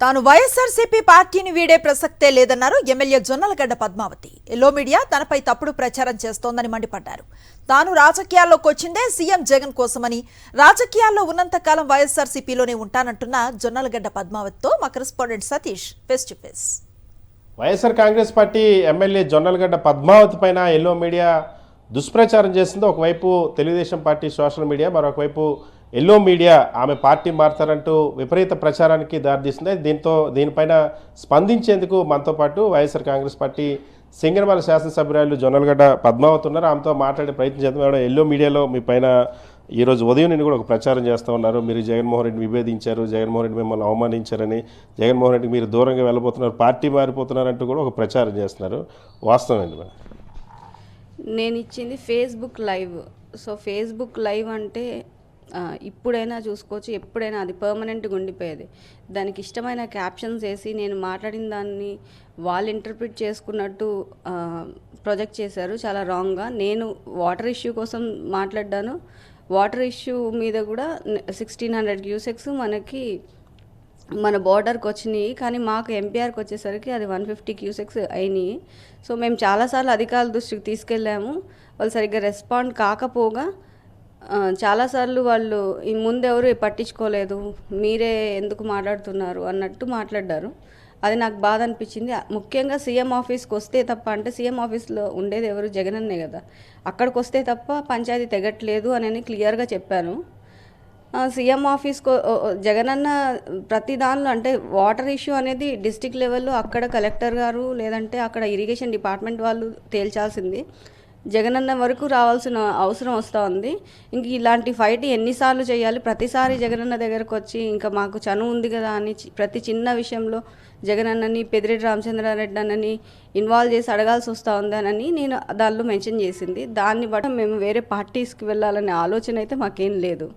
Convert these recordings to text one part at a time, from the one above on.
తాను వైఎస్ఆర్సీపీ పార్టీని వీడే ప్రసక్తే లేదన్నారు MLA Jonnalagadda Padmavathi. Yellow media తనపై తప్పుడు ప్రచారం చేస్తోందని మండిపడ్డారు. తాను రాజకీయాల్లోకి వచ్చిందే సీఎం జగన్ కోసమని, రాజకీయాల్లో ఉన్నంతకాలం వైఎస్ఆర్సీపీలోనే ఉంటానంటున్న జొన్నలగడ్డ పద్మావతితో మా correspondent Satish face to face. YSR Congress party MLA Jonnalagadda Padmavathi పైన ఎల్లో మీడియా దుష్ప్రచారం చేసింది. ఒకవైపు తెలుగుదేశం పార్టీ సోషల్ మీడియా, మరొకవైపు ఎల్లో మీడియా ఆమె పార్టీ మారుతారంటూ విపరీత ప్రచారానికి దారితీస్తుంది. దీనిపైన స్పందించేందుకు మనతో పాటు వైఎస్ఆర్ కాంగ్రెస్ పార్టీ సింగనమల శాసనసభ్యురాలు జొన్నలగడ్డ పద్మావతి ఉన్నారు. ఆమెతో మాట్లాడే ప్రయత్నం చేద్దాం. ఎల్లో మీడియాలో మీ పైన ఈరోజు ఉదయం నుండి కూడా ఒక ప్రచారం చేస్తూ ఉన్నారు. మీరు జగన్మోహన్ రెడ్డిని విభేదించారు, జగన్మోహన్ రెడ్డి మిమ్మల్ని అవమానించారని, జగన్మోహన్ రెడ్డికి మీరు దూరంగా వెళ్ళబోతున్నారు, పార్టీ మారిపోతున్నారంటూ కూడా ఒక ప్రచారం చేస్తున్నారు. వాస్తవం ఏంటి మేడం? నేను ఇచ్చింది Facebook live. So Facebook live అంటే ఇప్పుడైనా చూసుకోవచ్చు, ఎప్పుడైనా అది పర్మనెంట్గా ఉండిపోయేది. దానికి ఇష్టమైన క్యాప్షన్స్ వేసి నేను మాట్లాడిన దాన్ని వాళ్ళు ఇంటర్ప్రిట్ చేసుకున్నట్టు ప్రొజెక్ట్ చేశారు చాలా రాంగ్గా. నేను వాటర్ ఇష్యూ కోసం మాట్లాడ్డాను. వాటర్ ఇష్యూ మీద కూడా 1600 క్యూసెక్స్ మనకి మన బోర్డర్కి వచ్చినాయి, కానీ మాకు ఎంపీఆర్కి వచ్చేసరికి అది 150 క్యూసెక్స్ అయినాయి. సో మేము చాలాసార్లు అధికారుల దృష్టికి తీసుకెళ్ళాము. వాళ్ళు సరిగ్గా రెస్పాండ్ కాకపోగా చాలాసార్లు వాళ్ళు ఈ ముందెవరు పట్టించుకోలేదు, మీరే ఎందుకు మాట్లాడుతున్నారు అన్నట్టు మాట్లాడారు. అది నాకు బాధ అనిపించింది. ముఖ్యంగా సీఎం ఆఫీస్కి వస్తే తప్ప, అంటే సీఎం ఆఫీస్లో ఉండేది ఎవరు? జగనన్నే కదా. అక్కడికి వస్తే తప్ప పంచాయతీ తెగట్లేదు అని క్లియర్గా చెప్పాను. సీఎం ఆఫీస్కు జగనన్న ప్రతి దానిలో, అంటే వాటర్ ఇష్యూ అనేది డిస్ట్రిక్ట్ లెవెల్లో అక్కడ కలెక్టర్ గారు లేదంటే అక్కడ ఇరిగేషన్ డిపార్ట్మెంట్ వాళ్ళు తేల్చాల్సింది. జగనన్న వరకు రావాల్సిన అవసరం వస్తూ ఉంది. ఇంక ఇలాంటి ఫైట్ ఎన్నిసార్లు చేయాలి? ప్రతిసారి జగనన్న దగ్గరకు వచ్చి ఇంకా మాకు చనువు ఉంది కదా అని ప్రతి చిన్న విషయంలో జగనన్నని, పెద్దిరెడ్డి రామచంద్రారెడ్డి అన్నని ఇన్వాల్వ్ చేసి అడగాల్సి వస్తూ ఉందనని నేను దానిలో మెన్షన్ చేసింది. దాన్ని బట్టి మేము వేరే పార్టీస్కి వెళ్ళాలనే ఆలోచన అయితే మాకేం లేదు.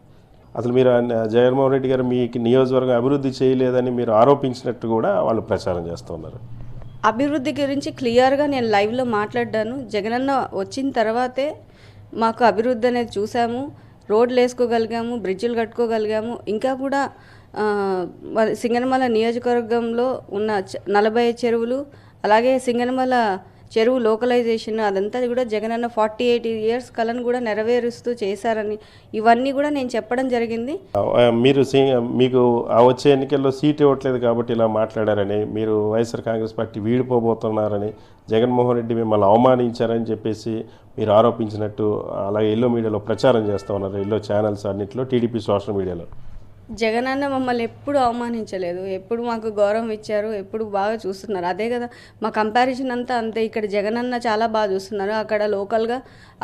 అసలు మీరు జగన్మోహన్ రెడ్డి గారు మీకు నియోజకవర్గం అభివృద్ధి చేయలేదని మీరు ఆరోపించినట్టు కూడా వాళ్ళు ప్రచారం చేస్తూ ఉన్నారు. అభివృద్ధి గురించి క్లియర్గా నేను లైవ్లో మాట్లాడ్డాను. జగనన్న వచ్చిన తర్వాతే మాకు అభివృద్ధి అనేది చూసాము. రోడ్లు వేసుకోగలిగాము, బ్రిడ్జిలు కట్టుకోగలిగాము. ఇంకా కూడా సింగనమల నియోజకవర్గంలో ఉన్న 40 చెరువులు, అలాగే సింగనమల చెరువు లోకలైజేషన్, అదంతా కూడా జగనన్న 48 ఇయర్స్ కలను కూడా నెరవేరుస్తూ చేశారని ఇవన్నీ కూడా నేను చెప్పడం జరిగింది. మీరు మీకు వచ్చే ఎన్నికల్లో సీట్ ఇవ్వట్లేదు కాబట్టి ఇలా మాట్లాడారని, మీరు వైఎస్ఆర్ కాంగ్రెస్ పార్టీ వీడిపోబోతున్నారని, జగన్మోహన్ రెడ్డి మిమ్మల్ని అవమానించారని చెప్పేసి మీరు ఆరోపించినట్టు అలాగే ఎల్లో మీడియాలో ప్రచారం చేస్తూ ఉన్నారు. ఎల్లో ఛానల్స్ అన్నింటిలో, టీడీపీ సోషల్ మీడియాలో. జగనన్న మమ్మల్ని ఎప్పుడు అవమానించలేదు, ఎప్పుడు మాకు గౌరవం ఇచ్చారు, ఎప్పుడు బాగా చూస్తున్నారు. అదే కదా మా కంపారిజన్ అంతా అంతే. ఇక్కడ జగనన్న చాలా బాగా చూస్తున్నారు, అక్కడ లోకల్గా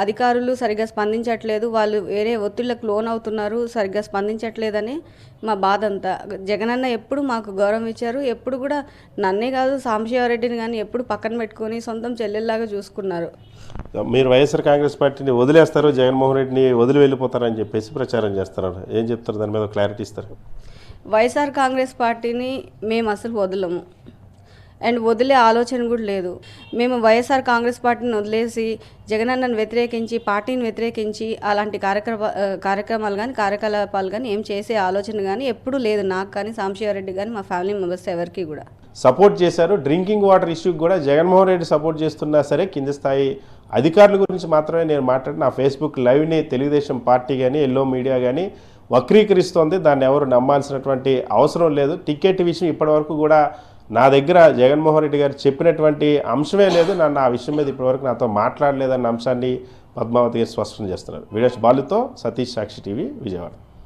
అధికారులు సరిగ్గా స్పందించట్లేదు, వాళ్ళు వేరే ఒత్తిళ్లకు లోన్ అవుతున్నారు, సరిగ్గా స్పందించట్లేదని మా బాధ అంతా. జగనన్న ఎప్పుడు మాకు గౌరవం ఇచ్చారు, ఎప్పుడు కూడా నన్నే కాదు సాంబశివరెడ్డిని కానీ ఎప్పుడు పక్కన పెట్టుకొని సొంతం చెల్లెల్లాగా చూసుకున్నారు. మీరు వైఎస్ఆర్ కాంగ్రెస్ పార్టీని వదిలేస్తారు, జగన్మోహన్ రెడ్డిని వదిలి వెళ్ళిపోతారని చెప్పేసి ప్రచారం చేస్తారు. ఏం చెప్తారు? దాని మీద క్లారిటీ ఇస్తారు. వైఎస్ఆర్ కాంగ్రెస్ పార్టీని మేము అసలు వదలము, అండ్ వదిలే ఆలోచన కూడా లేదు. మేము వైఎస్ఆర్ కాంగ్రెస్ పార్టీని వదిలేసి జగనన్నను వ్యతిరేకించి, పార్టీని వ్యతిరేకించి అలాంటి కార్యక్రమాలు కానీ కార్యకలాపాలు కానీ ఏం చేసే ఆలోచన కానీ ఎప్పుడూ లేదు నాకు కానీ, సాంబశివరెడ్డి కానీ, మా ఫ్యామిలీ మెంబర్స్ ఎవరికి కూడా. సపోర్ట్ చేశారు. డ్రింకింగ్ వాటర్ ఇష్యూకి కూడా జగన్మోహన్ రెడ్డి సపోర్ట్ చేస్తున్నా సరే కింది స్థాయి అధికారుల గురించి మాత్రమే నేను మాట్లాడిన నా ఫేస్బుక్ లైవ్ని తెలుగుదేశం పార్టీ కానీ ఎల్లో మీడియా కానీ వక్రీకరిస్తోంది. దాన్ని ఎవరు నమ్మాల్సినటువంటి అవసరం లేదు. టికెట్ విషయం ఇప్పటివరకు కూడా నా దగ్గర జగన్మోహన్ రెడ్డి గారు చెప్పినటువంటి అంశమే లేదు. నన్ను ఆ విషయం మీద ఇప్పటివరకు నాతో మాట్లాడలేదన్న అంశాన్ని పద్మావతి గారు స్పష్టం చేస్తున్నారు. వీడియోస్ బాలుతో సతీష్, సాక్షి టీవీ, విజయవాడ.